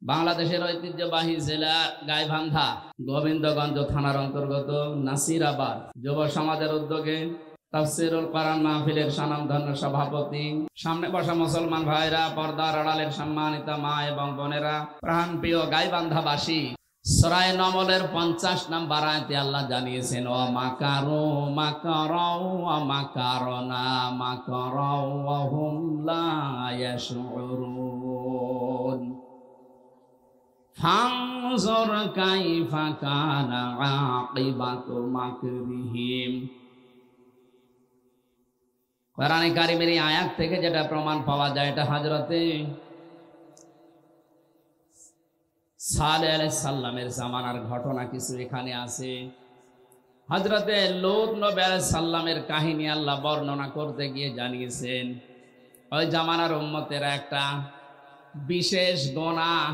বাংলাদেশের ঐতিহ্যবাহী জেলা গাইবান্ধা গোবিন্দগঞ্জ থানার অন্তর্গত নাসিরাবাদ যুব সমাজের উদ্যোগে তাফসীরুল কোরআন মাহফিলের স্বনামধন্য সভাপতি, সামনে বসা মুসলমান ভাইরা, পর্দার আড়ালের সম্মানিত মা এবং বোনেরা, প্রাণপ্রিয় গাইবান্ধাবাসী, সূরা নমলের 50 নম্বর আয়াতে আল্লাহ জানিয়েছেন, ওয়া মাকারু মাকারাও ওয়া মাকারনা মাকারাও ওয়া হুম লা ইয়াশউরুন ফানজুর কাইফা কানা আকিবাতু মাকরিহিম। কোরআনে কারিমের এই আয়াত থেকে যেটা প্রমাণ পাওয়া যায়, এটা হযরতে সালেহ আলাইহিস সালামের জামানার ঘটনা কিছু এখানে আছে। হযরতে লূত নবী আলাইহিস সালামের কাহিনী আল্লাহ বর্ণনা করতে গিয়ে জানিয়েছেন, ওই জামানার উম্মতেরা একটা বিশেষ গুনাহ,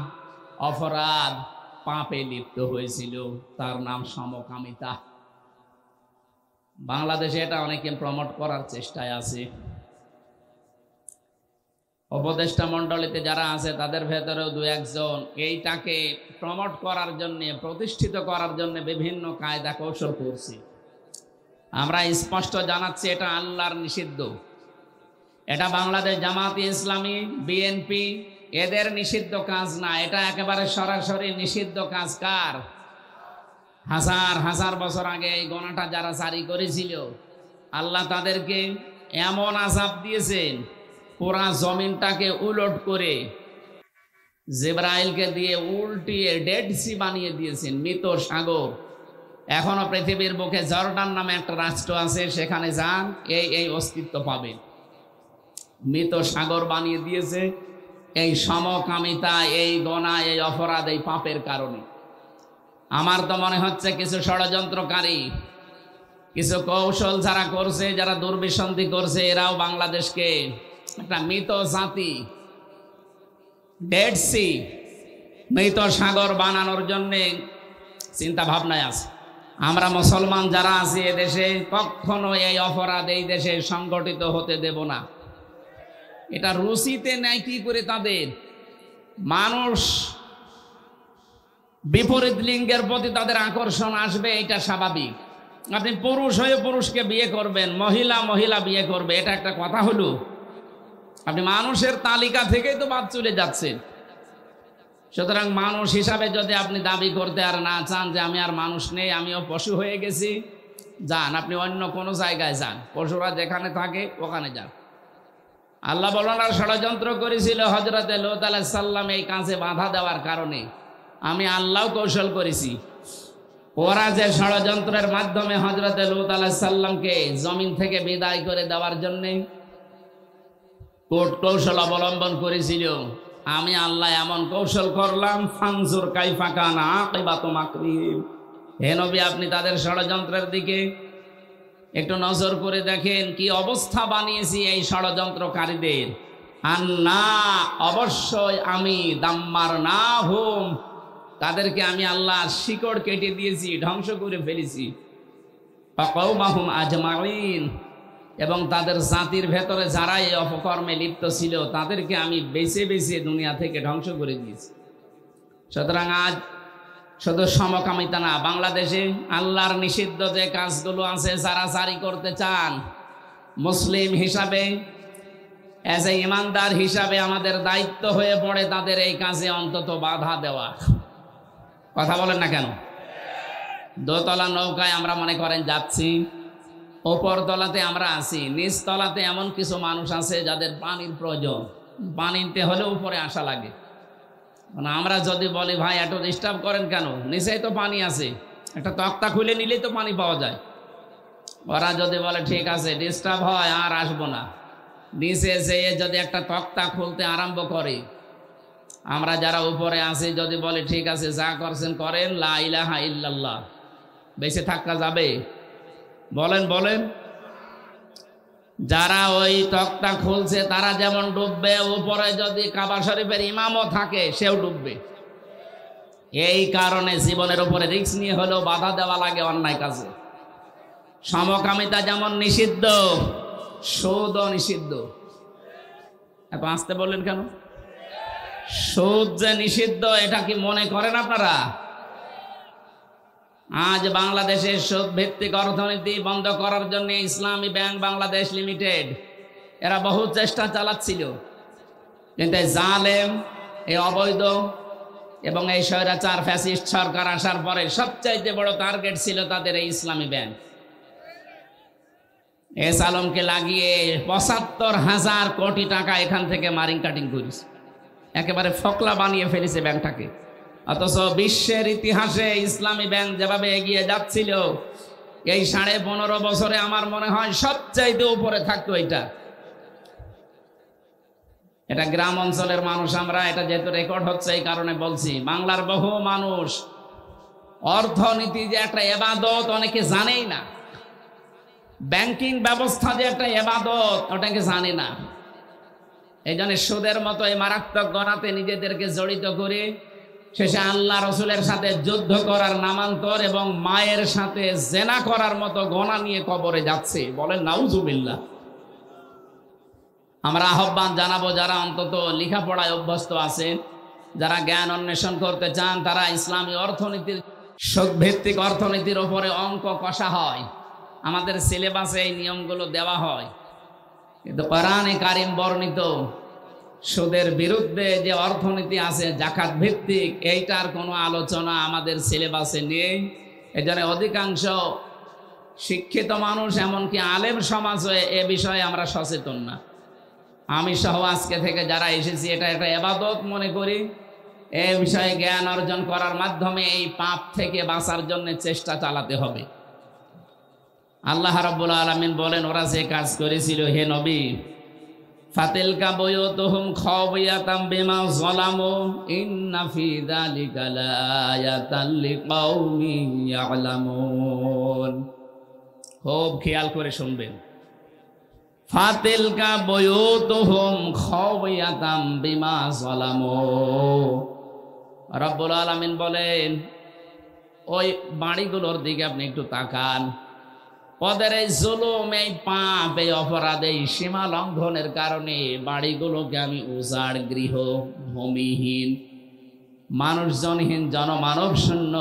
অপরাধ, পাপে লিপ্ত হয়েছিল, তার নাম সমকামিতা। বাংলাদেশে এটা অনেকে প্রমোট করার চেষ্টায় আছে। উপদেষ্টা মণ্ডলীতে যারা আছে তাদের ভেতরেও দু একজন এইটাকে প্রমোট করার জন্য, প্রতিষ্ঠিত করার জন্য বিভিন্ন কায়দা কৌশল করছে। আমরা স্পষ্ট জানাচ্ছি, এটা আল্লাহর নিষিদ্ধ। এটা বাংলাদেশ জামাতে ইসলামী, বিএনপি এদের নিষিদ্ধ কাজ না, এটা একেবারে সরাসরি নিষিদ্ধ কাজ। কার? হাজার হাজার বছর আগে এই গোনাটা যারা জারি করেছিল, আল্লাহ তাদেরকে এমন আযাব দিয়েছেন, পুরা জমিনটাকে উলট করে জিবরাইলকে দিয়ে উল্টিয়ে ডেড সি বানিয়ে দিয়েছেন, মৃত সাগর। এখনো পৃথিবীর বুকে জর্ডান নামে একটা রাষ্ট্র আছে, সেখানে যান, এই অস্তিত্ব পাবেন। মৃত সাগর বানিয়ে দিয়েছে এই সমকামিতা, এই গোনা, এই অপরাধ, এই পাপের কারণে। আমার তো মনে হচ্ছে কিছু ষড়যন্ত্রকারী, কিছু কৌশল যারা করছে, যারা দুর্বিসন্ধি করছে, এরাও বাংলাদেশকে একটা মৃত জাতি, ডেড সি, মৃত সাগর বানানোর জন্যে চিন্তা ভাবনায় আছে। আমরা মুসলমান যারা আছি এদেশে, কখনো এই অপরাধ এই দেশে সংগঠিত হতে দেব না। এটা রুচিতে নেয় কি করে তাদের? মানুষ বিপরীত লিঙ্গের প্রতি তাদের আকর্ষণ আসবে, এটা স্বাভাবিক। আপনি পুরুষ হয়ে পুরুষকে বিয়ে করবেন, মহিলা মহিলা বিয়ে করবে, এটা একটা কথা হলো? আপনি মানুষের তালিকা থেকেই তো বাদ চলে যাচ্ছেন। সুতরাং মানুষ হিসাবে যদি আপনি দাবি করতে আর না চান যে আমি আর মানুষ নেই, আমিও পশু হয়ে গেছি, যান, আপনি অন্য কোনো জায়গায় যান, পশুরা যেখানে থাকে ওখানে যান। আল্লাহ বলেন, আর ষড়যন্ত্র করেছিল হযরতে লূত আলাইহিস সালাম এই কাজে বাধা দেওয়ার কারণে, আমি আল্লাহ কৌশল করেছি। ওরা যে ষড়যন্ত্রের মাধ্যমে হযরতে লূত আলাইহিস সালামকে জমিন থেকে বিদায় করে দেওয়ার জন্য কোট কৌশল অবলম্বন করেছিল, আমি আল্লাহ এমন কৌশল করলাম, ফানজুর কাইফা কানা আকিবাতু মাকরিহিম। হে নবী, আপনি তাদের ষড়যন্ত্রের দিকে একটু নজর করে দেখেন, কি অবস্থা বানিয়েছি এই ষড়যন্ত্রকারীদের। আন্না, অবশ্যই আমি, দাম্মার না হুম, তাদেরকে আমি আল্লাহ শিকড় কেটে দিয়েছি, ধ্বংস করে ফেলেছি। ফাকাউমাহুম আজমাইন, এবং তাদের জাতির ভেতরে যারা এই অপকর্মে লিপ্ত ছিল তাদেরকে আমি বেছে বেছে দুনিয়া থেকে ধ্বংস করে দিয়েছি। সুতরাং আজ শুধু সমকামিতা না, বাংলাদেশে আল্লাহর নিষিদ্ধ যে কাজগুলো আছে, যারা জারি করতে চান, মুসলিম হিসাবে, এজ এ ইমানদার হিসাবে আমাদের দায়িত্ব হয়ে পড়ে তাদের এই কাজে অন্তত বাধা দেওয়া। কথা বলেন না কেন? দোতলা নৌকায় আমরা মনে করেন যাচ্ছি, ওপর তলাতে আমরা আছি, নিচ তলাতে এমন কিছু মানুষ আছে যাদের পানির প্রয়োজন, পানিতে হলে উপরে আসা লাগে। মানে আমরা যদি বলি, ভাই এত ডিস্টার্ব করেন কেন, নিচেই তো পানি আছে, একটা তক্তা খুলে নিলেই তো পানি পাওয়া যায়। ওরা যদি বলে ঠিক আছে, ডিস্টার্ব হয়, আর আসবো না, নিচে যেয়ে যদি একটা তক্তা খুলতে আরম্ভ করে, আমরা যারা উপরে আছি যদি বলে ঠিক আছে, যা করছেন করেন, লা ইলাহা ইল্লাল্লাহ, বেঁচে থাকা যাবে? বলেন বলেন। যারা ওই তক্তা খুলছে তারা যেমন ডুববে, উপরে যদি কাবা শরীফের ইমামও থাকে সেও ডুববে। এই কারণে জীবনের উপরে রিস্ক নিয়ে হলেও বাধা দেওয়া লাগে অন্যায় কাজে। সমকামিতা যেমন নিষিদ্ধ, সুদও নিষিদ্ধ। এত আসতে বললেন কেন? সুদ যে নিষিদ্ধ এটা কি মনে করেন আপনারা? আজ বাংলাদেশে সুদ ভিত্তিক অর্থনীতি বন্ধ করার জন্য ইসলামী ব্যাংক বাংলাদেশ লিমিটেড এরা বহু চেষ্টা চালাচ্ছিল, কিন্তু জালেম, এই অবৈধ এবং এই স্বৈরাচার ফ্যাসিস্ট সরকার আসার পরে সবচাইতে বড় টার্গেট ছিল তাদের এই ইসলামী ব্যাংক। এস আলমকে লাগিয়ে ৭৫,০০০ কোটি টাকা এখান থেকে মারিং কাটিং করেছে, একেবারে ফকলা বানিয়ে ফেলেছে ব্যাংকটাকে। অথচ বিশ্বের ইতিহাসে ইসলামী ব্যাংক যেভাবে এগিয়ে যাচ্ছিল, এই ১৫.৫ বছরে আমার মনে হয় সবচাইতে উপরে থাকতো এটা গ্রাম অঞ্চলের মানুষ আমরা, এটা যেহেতু রেকর্ড হচ্ছে এই কারণে বলছি। বাংলার বহু মানুষ অর্থনীতি যে একটা ইবাদত অনেকে জানেই না, ব্যাংকিং ব্যবস্থা যে একটা ইবাদত ওটাকে জানে না। এই জন্য সুদের মতো এই মারাত্মক গণাতে নিজেদেরকে জড়িত করে শেষে আল্লাহ রসুলের সাথে যুদ্ধ করার নামান্তর এবং মায়ের সাথে জেনা করার মতো গণা নিয়ে কবরে যাচ্ছে। বলেন নাউজুবিল্লাহ। আমরা আহ্বান জানাবো, যারা অন্তত লেখাপড়ায় অভ্যস্ত আছেন, যারা জ্ঞান অন্বেষণ করতে চান, তারা ইসলামী অর্থনীতির, সুদভিত্তিক অর্থনীতির ওপরে অঙ্ক কষা হয়, আমাদের সিলেবাসে এই নিয়মগুলো দেওয়া হয়, কিন্তু কোরআনে কারিম বর্ণিত সুদের বিরুদ্ধে যে অর্থনীতি আছে জাকাত ভিত্তিক, এইটার কোনো আলোচনা আমাদের সিলেবাসে নেই। এজন্য অধিকাংশ শিক্ষিত মানুষ, এমনকি আলেম সমাজ এ বিষয়ে আমরা সচেতন না। আমি সহ আজকে থেকে যারা এসেছি এটা একটা ইবাদত মনে করি। এ বিষয়ে জ্ঞান অর্জন করার মাধ্যমে এই পাপ থেকে বাঁচার জন্য চেষ্টা চালাতে হবে। আল্লাহ রাব্বুল আলামিন বলেন, ওরা যে কাজ করেছিল হে নবী, ফাতিলকা বুয়ুতুহুম খাওয়ায়াতাম বিমা যালামু ইন্না ফি যালিকা লাআয়াতাল লিকাউমিন ইয়ালামুন। খুব খেয়াল করে শুনবেন। ফাতিলকা বুয়ুতুহুম খাওয়ায়াতাম বিমা যালামু, রাব্বুল আলামিন বলেন ওই বাড়িগুলোর দিকে আপনি একটু তাকান। ওদের এই জুলুম, এই পাপ, এই অপরাধ, এই সীমা লঙ্ঘনের কারণে বাড়িগুলোকে আমি উজাড় গৃহ, ভূমিহীন, মানুষজনহীন, জনমানব শূন্য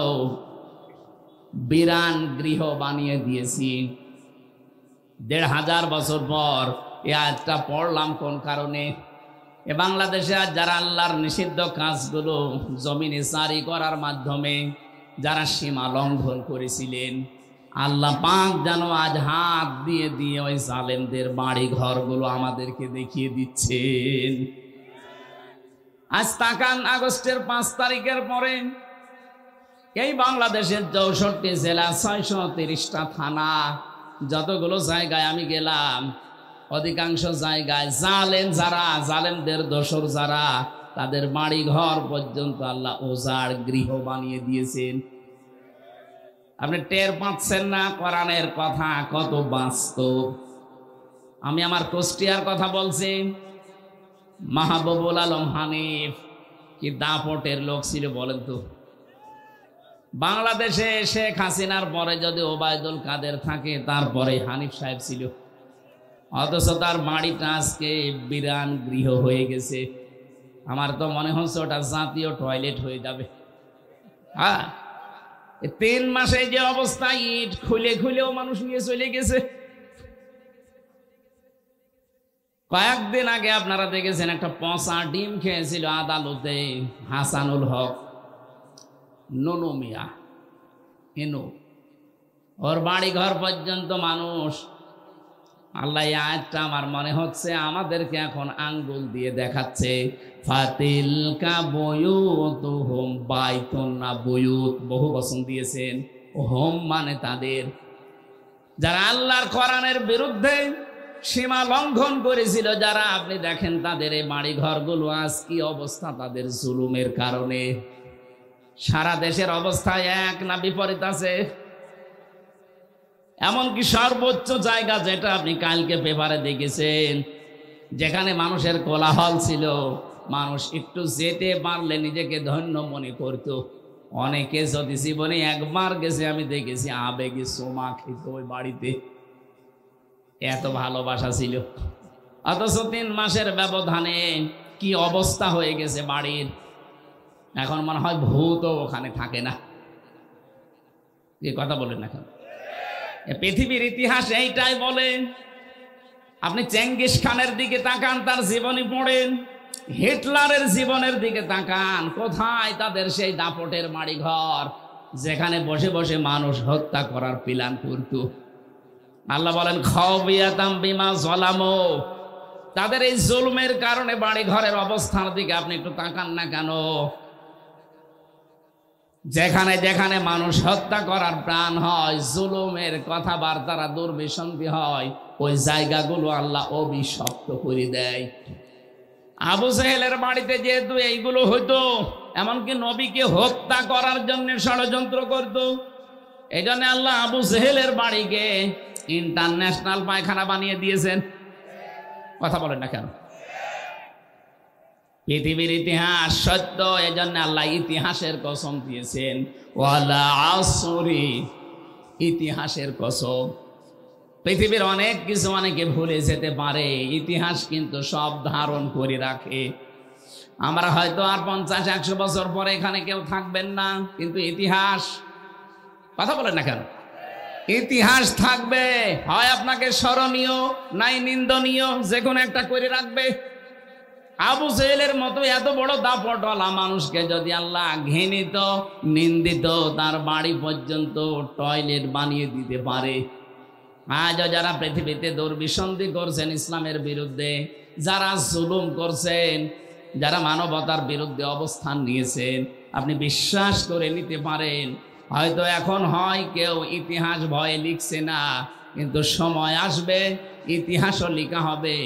বিরান গৃহ বানিয়ে দিয়েছি। ১৫০০ বছর পর এ আয়াতটা পড়লাম কোন কারণে? এ বাংলাদেশে আজ যারা আল্লাহর নিষিদ্ধ কাজগুলো জমিনে জারি করার মাধ্যমে যারা সীমা লঙ্ঘন করেছিলেন, আল্লাহ পাক যেন আজ হাত দিয়ে দিয়ে ওই জালেমদের বাড়ি ঘরগুলো আমাদেরকে দেখিয়ে দিচ্ছেন। আজ তাকান, আগস্টের ৫ তারিখের পরে এই বাংলাদেশের ৬৪ জেলা, ৬৩০টা থানা, যতগুলো জায়গায় আমি গেলাম, অধিকাংশ জায়গায় জালেম যারা, জালেমদের দোসর যারা, তাদের বাড়ি ঘর পর্যন্ত আল্লাহ উজাড় গৃহ বানিয়ে দিয়েছেন। আপনি টের পাচ্ছেন না কোরআনের কথা কত বাস্তব? আমি আমার কুষ্টিয়ার কথা বলছি। মাহবুবুল আলম হানিফ কি দাপটের লোক ছিল বলেন তো? বাংলাদেশে শেখ হাসিনার পরে যদি ওবায়দুল কাদের থাকে, তারপরে হানিফ সাহেব ছিল, অথচ তার বাড়িটা আজকে বিরান গৃহ হয়ে গেছে। আমার তো মনে হচ্ছে ওটা জাতীয় টয়লেট হয়ে যাবে। হ্যাঁ, ৩ মাসে যে অবস্থা, ইট খুলে খুলেও মানুষ নিয়ে চলে গেছে। কয়েকদিন আগে আপনারা দেখেছেন একটা পচা ডিম খেয়েছিল আদালতে হাসানুল হক, নুনু মিয়া, ওর বাড়ি ঘর পর্যন্ত মানুষ। আল্লাহ এই আয়াতটা আমার মনে হচ্ছে আমাদেরকে এখন আঙ্গুল দিয়ে দেখাচ্ছে। ফাতিলকা বুয়ুতুহুম, বাইতুন না বুয়ুত, বহু বচন দিয়েছেন। হোম মানে তাদের, যারা আল্লাহর কোরআনের বিরুদ্ধে সীমা লঙ্ঘন করেছিল, যারা, আপনি দেখেন তাদের এই বাড়ি ঘরগুলো আজ কি অবস্থা তাদের জুলুমের কারণে। সারা দেশের অবস্থা এক না বিপরীত আছে? এমনকি সর্বোচ্চ জায়গা যেটা আপনি কালকে পেপারে দেখেছেন, যেখানে মানুষের কোলাহল ছিল, মানুষ একটু যেতে পারলে নিজেকে ধন্য মনে করত। অনেকে যদি জীবনে একবার গেছে, আমি দেখেছি আবেগে সোমা খেত ওই বাড়িতে, এত ভালোবাসা ছিল। অথচ ৩ মাসের ব্যবধানে কি অবস্থা হয়ে গেছে বাড়ির, এখন মনে হয় ভূতও ওখানে থাকে না। কি কথা বলেন না কেন? পৃথিবীর ইতিহাস এইটাই বলে। আপনি চেঙ্গিস খানের দিকে তাকান, তার জীবনী পড়েন, হিটলারের জীবনের দিকে তাকান, কোথায় তাদের সেই দাপটের বাড়ি ঘর যেখানে বসে বসে মানুষ হত্যা করার প্ল্যান করত। আল্লাহ বলেন খাওবিয়াতাম বিমা যালামু, তাদের এই জুলমের কারণে বাড়ি ঘরের অবস্থার দিকে আপনি একটু তাকান না কেন? যেখানে যেখানে মানুষ হত্যা করার প্রাণ হয়, জুলুমের কথাবার্তারা দুর্বিসন্ধি হয়, ওই জায়গাগুলো আল্লাহ অভিশপ্ত করে দেয়। আবু জেহেলের বাড়িতে যেহেতু এইগুলো হইতো, এমনকি নবীকে হত্যা করার জন্য ষড়যন্ত্র করত, এই জন্য আল্লাহ আবু জেহেলের বাড়িকে ইন্টারন্যাশনাল পায়খানা বানিয়ে দিয়েছেন। কথা বলেন না কেন? পৃথিবীর ইতিহাস সত্য, এজন্য আল্লাহ ইতিহাসের কসম দিয়েছেন, ওয়ালা আসরি, ইতিহাসের কসম। পৃথিবীর অনেক কিছু অনেকে ভুলে যেতে পারে, ইতিহাস কিন্তু সব ধারণ করে রাখে। আমরা হয়তো আর 50-100 বছর পরে এখানে কেউ থাকবেন না, কিন্তু ইতিহাস, কথা বলেন না কেন, ইতিহাস থাকবে। হয় আপনাকে স্মরণীয় নাই নিন্দনীয়, যে কোনো একটা করে রাখবে। আবু জেহেলের মতো এত বড় দাপটওয়ালা মানুষকে যদি আল্লাহ ঘৃণিত নিন্দিত তার বাড়ি পর্যন্ত টয়লেট বানিয়ে দিতে পারে, আজও যারা পৃথিবীতে দুর্বিসন্ধি করছেন ইসলামের বিরুদ্ধে, যারা জুলুম করছেন, যারা মানবতার বিরুদ্ধে অবস্থান নিয়েছেন, আপনি বিশ্বাস করে নিতে পারেন হয়তো এখন হয় কেউ ইতিহাস ভয়ে লিখছে না, কিন্তু সময় আসবে ইতিহাসও লেখা হবে।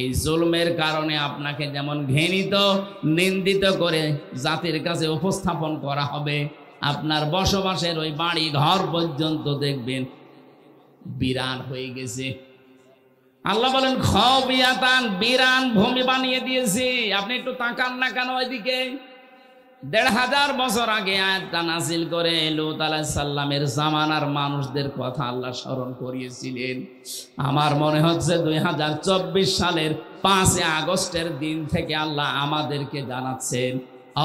এই জুলমের কারণে আপনাকে যেমন ঘৃণিত নিন্দিত করে জাতির কাছে উপস্থাপন করা হবে, আপনার বসবাসের ওই বাড়ি ঘর পর্যন্ত দেখবেন বিরান হয়ে গেছে। আল্লাহ বলেন খাওবিয়াতান, বিরান ভূমি বানিয়ে দিয়েছি। আপনি একটু তাকান না কেন ওইদিকে? 1500 বছর আগে আয়াতটা নাজিল করে লূত আলাইহিস সালামের জামানার মানুষদের কথা আল্লাহ স্মরণ করিয়েছিলেন। আমার মনে হচ্ছে 2024 সালের 5 আগস্টের দিন থেকে আল্লাহ আমাদেরকে জানাচ্ছেন,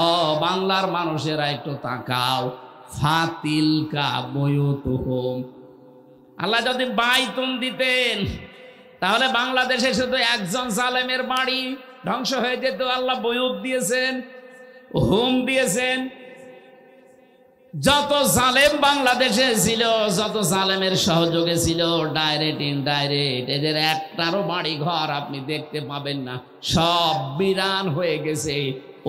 ও বাংলার মানুষেরা একটু তাকাও, ফাতিলকা বুয়ুতুহুম। আল্লাহ যদি বাইতুন দিতেন তাহলে বাংলাদেশে শুধু একজন জালেমের বাড়ি ধ্বংস হয়ে যেত। আল্লাহ বুয়ুত দিয়েছেন, হুম দিয়েছেন। যত জালেম বাংলাদেশে ছিল, যত জালেমের সহযোগে ছিল, ডাইরেক্ট ইনডাইরেক্ট, এদের একটারও বাড়ি ঘর আপনি দেখতে পাবেন না। সব বিরান হয়ে গেছে,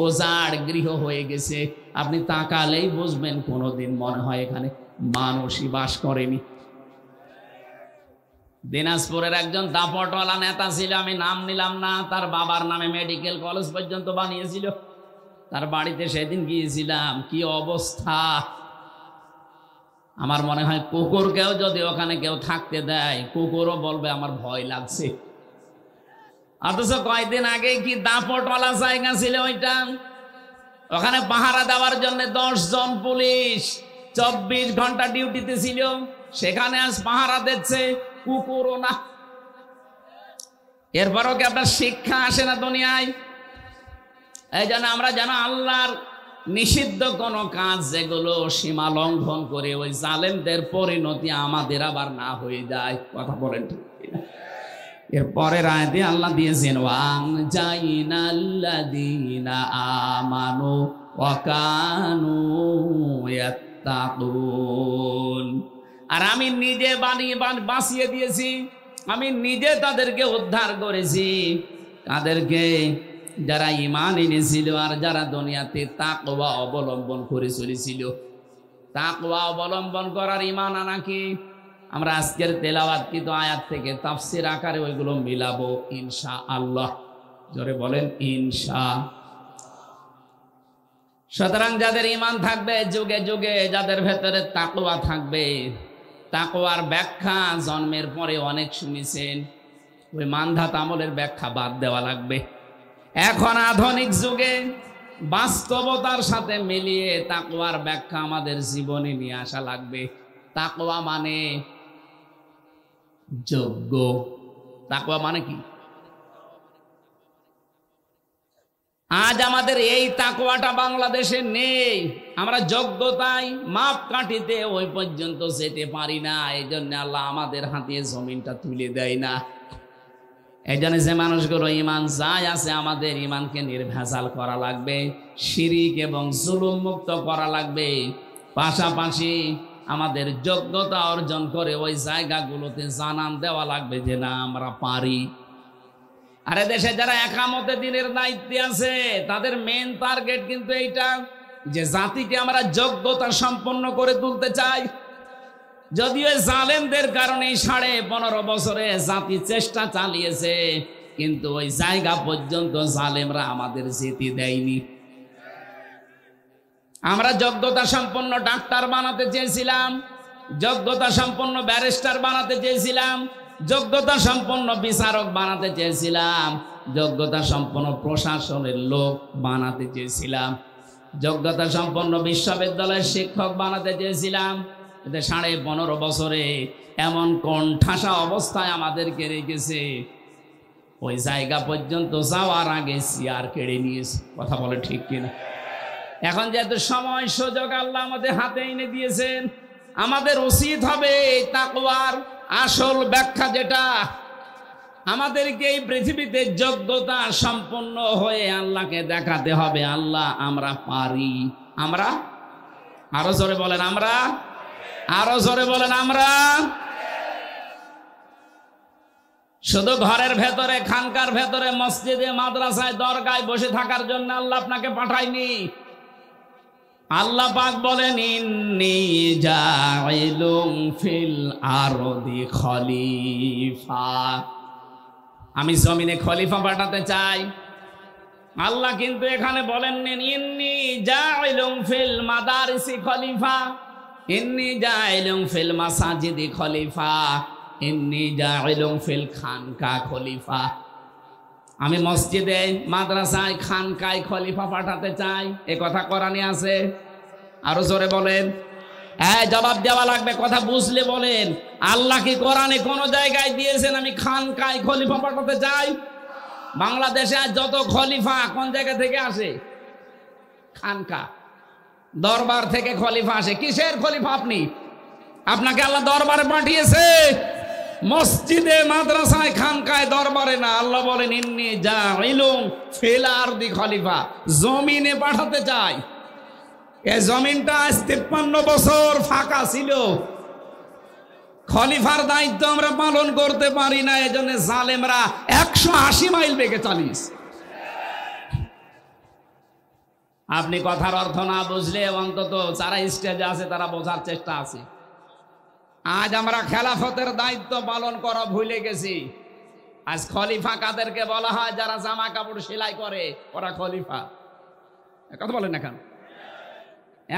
ওজাড় গৃহ হয়ে গেছে। আপনি তাকালেই বুঝবেন কোনোদিন মনে হয় এখানে মানুষই বাস করেনি। দিনাজপুরের একজন দাপটওয়ালা নেতা ছিল, আমি নাম নিলাম না, তার বাবার নামে মেডিকেল কলেজ পর্যন্ত বানিয়েছিল। তার বাড়িতে সেদিন গিয়েছিলাম, কি অবস্থা! আমার মনে হয় কুকুরকেও যদি ওখানে কেউ থাকতে দেয়, কুকুরও বলবে আমার ভয় লাগছে। অথচ কয়েকদিন আগে কি দাপটওয়ালা জায়গা ছিল ওইটা, ওখানে পাহারা দেওয়ার জন্য 10 জন পুলিশ 24 ঘন্টা ডিউটিতে ছিল, সেখানে আজ পাহারা দিচ্ছে কুকুরও না। এরপরও কি আপনার শিক্ষা আসে না দুনিয়ায়? এই জন্য আমরা যেন আল্লাহর নিষিদ্ধ কোন কাজ যেগুলো সীমা লঙ্ঘন করে ওই জালেমদের পরিণতি আমাদের আবার না হয়ে যায়। কথা বলেন ঠিক কিনা? এরপরের আয়াতে আল্লাহ দিয়েছেন ওয়াং জাইনাল্লাযীনা আমানু ওয়া কানু ইয়াত্তাকুন। আর আমি নিজে বাঁচিয়ে দিয়েছি, আমি নিজে তাদেরকে উদ্ধার করেছি। কাদেরকে? যারা ঈমান এনেছিল আর যারা দুনিয়াতে তাকওয়া অবলম্বন করে চলেছিল। তাকওয়া অবলম্বন করার ঈমান আনা কি? আমরা আজকের তেলাওয়াতকৃত আয়াত থেকে তাফসীর আকারে ওইগুলো মিলাবো ইনশাআল্লাহ। জোরে বলেন ইনশাআল্লাহ। সুতরাং যাদের ঈমান থাকবে, যুগে যুগে যাদের ভেতরে তাকওয়া থাকবে, তাকওয়ার ব্যাখ্যা জন্মের পরে অনেক শুনেছেন, ওই মানধাত আমলের ব্যাখ্যা বাদ দেওয়া লাগবে। এখন আধুনিক যুগে বাস্তবতার সাথে মিলিয়ে তাকওয়ার ব্যাখ্যা আমাদের জীবনে নিয়ে আসা লাগবে। তাকওয়া মানে যোগ্য। তাকওয়া মানে কি? আজ আমাদের এই তাকওয়াটা বাংলাদেশে নেই। আমরা যোগ্যতায় মাপকাঠিতে ওই পর্যন্ত যেতে পারি না। এই জন্য আল্লাহ আমাদের হাতে জমিনটা তুলে দেয় না। এই জন্য যে মানুষগুলো ইমান যাই আছে, আমাদের ইমানকে নির্ভেজাল করা লাগবে, শিরিক এবং জুলুম মুক্ত করা লাগবে। পাশাপাশি আমাদের যোগ্যতা অর্জন করে ওই জায়গাগুলোতে জানান দেওয়া লাগবে যে না, আমরা পারি। আরে দেশে যারা একামতে দিনের দায়িত্বে আছে, তাদের মেন টার্গেট কিন্তু এইটা, যে জাতিকে আমরা যোগ্যতা সম্পন্ন করে তুলতে চাই। যদিও জালেমদের কারণে 15.5 বছরে জাতি চেষ্টা চালিয়েছে, কিন্তু ওই জায়গা পর্যন্ত জালেমরা আমাদের যেতে দেয়নি। আমরা যোগ্যতা সম্পন্ন ডাক্তার বানাতে চেয়েছিলাম, যোগ্যতা সম্পন্ন ব্যারিস্টার বানাতে চেয়েছিলাম, যোগ্যতা সম্পন্ন বিচারক বানাতে চেয়েছিলাম, যোগ্যতা সম্পন্ন প্রশাসনের লোক বানাতে চেয়েছিলাম, যোগ্যতা সম্পন্ন বিশ্ববিদ্যালয়ের শিক্ষক বানাতে চেয়েছিলাম। 15.5 বছরে এমন কোণঠাসা অবস্থায় আমাদেরকে রেখেছে, ওই জায়গা পর্যন্ত যাওয়ার আগে চেয়ার কেড়ে নিয়েছে। কথা বলে ঠিক কিনা? এখন যেহেতু সময় সুযোগ আল্লাহ আমাদের হাতে এনে দিয়েছেন, আমাদের উচিত হবে তাকওয়ার আসল ব্যাখ্যা, যেটা আমাদেরকে এই পৃথিবীতে যোগ্যতা সম্পন্ন হয়ে আল্লাহকে দেখাতে হবে, আল্লাহ আমরা পারি। আমরা আরো জোরে বলেন, আমরা আরো জোরে বলেন, আমরা। শুধু ঘরের ভেতরে, খানকার ভেতরে, মসজিদে, মাদ্রাসায়, দরগায় বসে থাকার জন্য আল্লাহ আপনাকে পাঠায়নি। আল্লাহ পাক বলেন, ইন্নী জাইলুম ফিল আরদি খলিফা, আমি জমিনে খলিফা পাঠাতে চাই। আল্লাহ কিন্তু এখানে বলেননি ইন্নী জাইলুম ফিল মাদারিসি খলিফা, ইন্নী জাইলুম ফিল মাসাজিদি খলিফা, ইন্নী জাইলুম ফিল খানকা খলিফা। আমি মসজিদে, মাদ্রাসায়, খানকায় খলিফা পাঠাতে চাই। এ কথা কোরআনে আছে? আরো জোরে বলেন। হ্যাঁ, জবাব দেওয়া লাগবে, কথা বুঝলে বলেন। আল্লাহ কি কোরআনে কোন জায়গায় দিয়েছেন আমি খানকায় খলিফা পাঠাতে চাই? বাংলাদেশে যত খলিফা কোন জায়গা থেকে আসে? খানকা, দরবার থেকে খলিফা আসে। কিসের খলিফা আপনি? আপনাকে আল্লাহ দরবারে পাঠিয়েছে, মসজিদে, মাদ্রাসায়, খানকায়, দরবারে না। আল্লাহ বলেন ইন্নী জাইলুম ফিল আরদি খলিফা, জমিনে পাঠাতে চাই। এই জমিনটা 53 বছর ফাঁকা ছিল, খলিফার দায়িত্ব আমরা পালন করতে পারি না। এজন্য জালেমরা 180 মাইল বেগে চালিয়েছে। আপনি কথার অর্থ না বুঝলে অন্তত যারা স্টেজে আছে তারা বোঝার চেষ্টা আছে। আজ আমরা খেলাফতের দায়িত্ব পালন করা ভুলে গেছি। আজ খলিফা কাদেরকে বলা হয়? যারা জামা কাপড় সেলাই করে, ওরা খলিফা। কথা বলেন না কেন?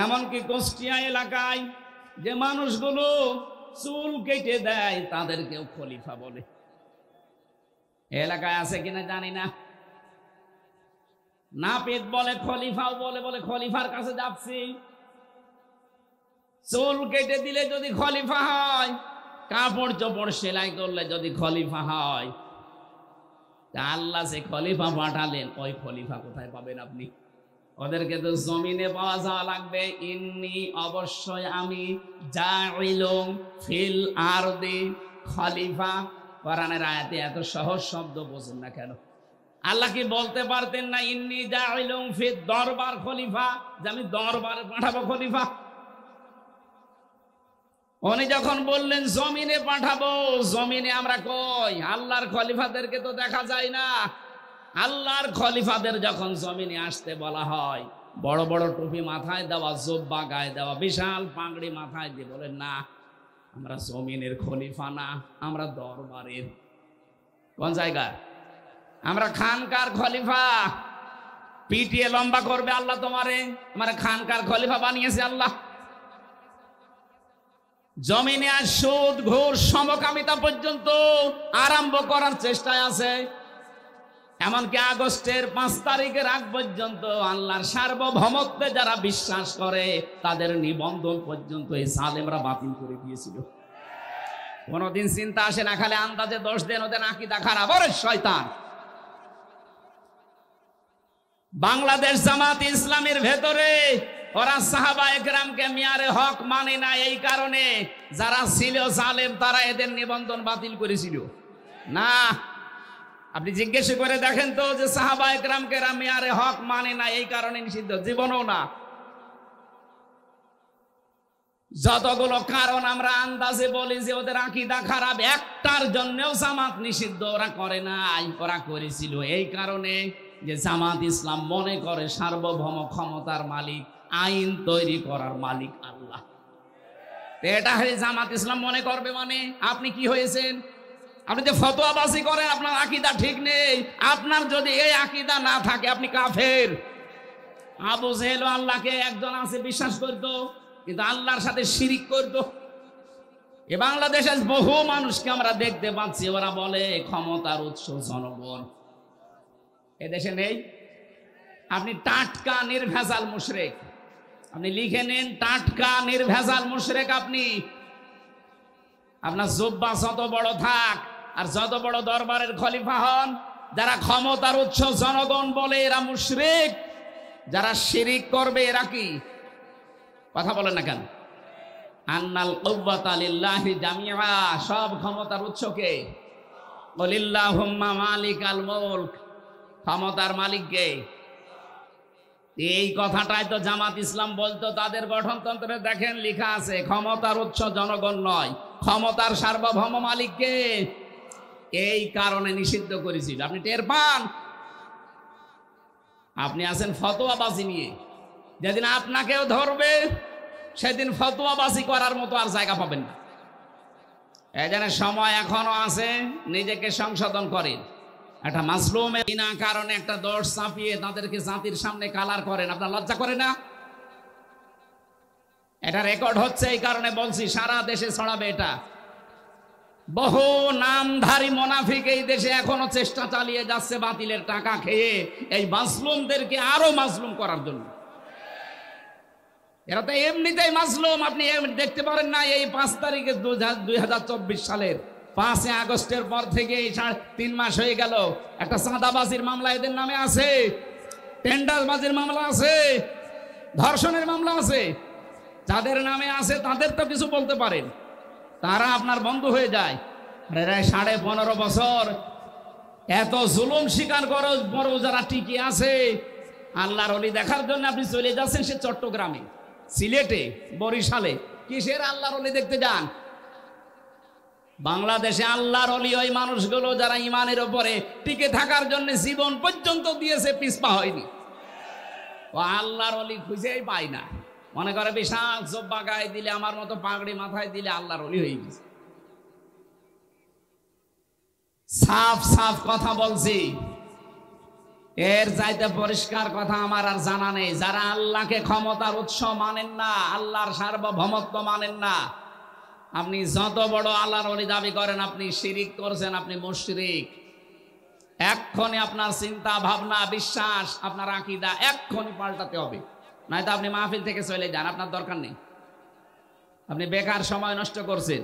এমনকি কুষ্টিয়া এলাকায় যে মানুষগুলো চুল কেটে দেয়, তাদেরকেও খলিফা বলে। এলাকায় আছে কিনা জানি না। নাপিত বলে, খলিফাও বলে, বলে খলিফার কাছে যাচ্ছি। চুল কেটে দিলে যদি খলিফা হয়, কাপড় চোপড় সেলাই করলে যদি খলিফা হয়, আল্লাহ যে খলিফা পাঠালেন, ওই খলিফা কোথায় পাবেন আপনি? ওদেরকে তো জমিনে পাওয়া যাওয়া লাগবে। ইন্নী অবশ্যই আমি জাইলুম ফিল আরদি খলিফা। কোরআনের আয়াতে এত সহজ শব্দ বোঝেন না কেন? আল্লাহ কি বলতে পারতেন না ইন্নী জাইলুম ফিল দরবার খলিফা, যে আমি দরবারে পাঠাবো খলিফা? উনি যখন বললেন জমিনে পাঠাবো, জমিনে আমরা কই? আল্লাহর খলিফাদেরকে তো দেখা যায় না। আল্লাহর খলিফাদের যখন জমিনে আসতে বলা হয়, বড় বড় টুপি মাথায় দেওয়া, জুব্বা গায়ে দেওয়া, বিশাল পাগড়ি মাথায় দিয়ে বলেন না, আমরা জমিনের খলিফা না, আমরা দরবারের। কোন জায়গা? আমরা খানকার খলিফা। পিটিয়ে লম্বা করবে আল্লাহ তোমারে, আমার খানকার খলিফা বানিয়েছে আল্লাহ। জমিনে আর সুদ, ঘুষ, সমকামিতা পর্যন্ত আরম্ভ করার চেষ্টায় আছে। এমনকি আগস্টের 5 তারিখের আগ পর্যন্ত আল্লাহর সার্বভৌমত্বে যারা বিশ্বাস করে, তাদের নিবন্ধন পর্যন্ত এই জালেমরা বাতিল করে দিয়েছিল। কোনদিন চিন্তা আসে না, খালি আন্দাজে দোষ দেন, ওদের আকীদা খারাপ, ওরে শয়তান। বাংলাদেশ জামাত ইসলামের ভেতরে ওরা সাহাবা একরামকে মিয়ারে হক মানে না, এই কারণে যারা ছিল জালেম তারা এদের নিবন্ধন বাতিল করেছিল না। আপনি জিজ্ঞেস করে দেখেন তো যে সাহাবা একরামকে মিয়ারে হক মানে না এই কারণে নিষিদ্ধ, জীবনও না। যতগুলো কারণ আমরা আন্দাজে বলি যে ওদের আকীদা খারাপ, একটার জন্যও জামাত নিষিদ্ধ ওরা করে নাই, ওরা করেছিল এই কারণে যে জামাত ইসলাম মনে করে সার্বভৌম ক্ষমতার মালিক, আইন তৈরি করার মালিক আল্লাহ। এটা জামাত ইসলাম মনে করবে মানে আপনি কি হয়েছেন? আপনি যে ফতোয়াবাজি করেন আপনার আকীদা ঠিক নেই। আপনার যদি এই আকীদা না থাকে আপনি কাফের। আবু জেহেল আল্লাহকে একজন আছে বিশ্বাস করতো, কিন্তু আল্লাহর সাথে শিরিক করতো। এ বাংলাদেশে বহু মানুষকে আমরা দেখতে পাচ্ছি, ওরা বলে ক্ষমতার উৎস জনগণ। এদেশে নেই। আপনি টাটকা নির্ভেজাল মুশরিক, আপনি লিখে নেন টাটকা নির্ভেজাল মুশরিক। আপনি আপনার জুব্বা যত বড় থাক আর যত বড় দরবারের খলিফা হন, যারা ক্ষমতার উৎস জনগণ বলে এরা মুশরিক। যারা শিরিক করবে এরা কি? কথা বলেন না কেন? আন্নাল কুওয়াতা লিল্লাহি জামিআ, সব ক্ষমতার উৎস কে? ওয়ালিল্লাহুম্মা মালিকাল মুলক, ক্ষমতার মালিক কে? এই কথাটাই তো জামাত ইসলাম বলতো। তাদের গঠনতন্ত্রে দেখেন লেখা আছে ক্ষমতার উৎস জনগণ নয়, ক্ষমতার সার্বভৌম মালিক কে? এই কারণে নিষিদ্ধ করেছিল। আপনি টের পান? আপনি আছেন ফতোয়াবাজি নিয়ে, যেদিন আপনাকেও ধরবে সেদিন ফতোয়াবাজি করার মতো আর জায়গা পাবেন না। এই জন্য সময় এখনো আছে, নিজেকে সংশোধন করেন। একটা মাসলুমে বিনা কারণে একটা দোষ চাপিয়ে তাদেরকে জাতির সামনে কালার করেন, আপনার লজ্জা করে না? এটা রেকর্ড হচ্ছে, এই কারণে বলছি সারা দেশে ছড়াবে এটা। বহু নামধারী মুনাফিক এই দেশে এখনো চেষ্টা চালিয়ে যাচ্ছে বাতিলের টাকা খেয়ে এই মাসলুমদেরকে আরো মাসলুম করার জন্য। এরা তো এমনিতেই মাসলুম। আপনি দেখতে পারেন না এই 5 তারিখে 2024 সালের 5 আগস্টের পর থেকে 3.5 মাস হয়ে গেল, একটা চাঁদাবাজির মামলা এদের নামে আছে, টেন্ডারবাজির মামলা আছে, ধর্ষণের মামলা আছে। যাদের নামে আছে তাদের তো কিছু বলতে পারেন, তারা আপনার বন্ধু হয়ে যায়। আরে 15.5 বছর এত জুলুম স্বীকার করো, বড় যারা টিকে আছে আল্লাহর ওলি দেখার জন্য আপনি চলে যাচ্ছেন সে চট্টগ্রামে, সিলেটে, বরিশালে। কিসের আল্লাহর ওলি দেখতে যান? বাংলাদেশে আল্লাহর ওলি ওই মানুষগুলো যারা ইমানের উপরে টিকে থাকার জন্য জীবন পর্যন্ত দিয়েছে, পিছপা হয়নি। ও আল্লাহর ওলি খুঁজেই পায় না, মনে করে বিশাল জব্বা গায়ে দিলে, আমার মতো পাগড়ি মাথায় দিলে আল্লাহর ওলি হয়ে গেছে। সাফ সাফ কথা বলছি, এর চাইতে পরিষ্কার কথা আমার আর জানা নেই। যারা আল্লাহকে ক্ষমতার উৎস মানেন না, আল্লাহর সার্বভৌমত্ব মানেন না, আপনি যত বড় আল্লাহর ওলি দাবি করেন, আপনি শিরিক করছেন, আপনি মুশরিক। এক্ষুনি আপনার চিন্তা ভাবনা বিশ্বাস আপনার আকীদা এক্ষুনি পাল্টাতে হবে, নয়তো আপনি মাহফিল থেকে চলে যান, আপনার দরকার নেই। আপনি বেকার সময় নষ্ট করছেন।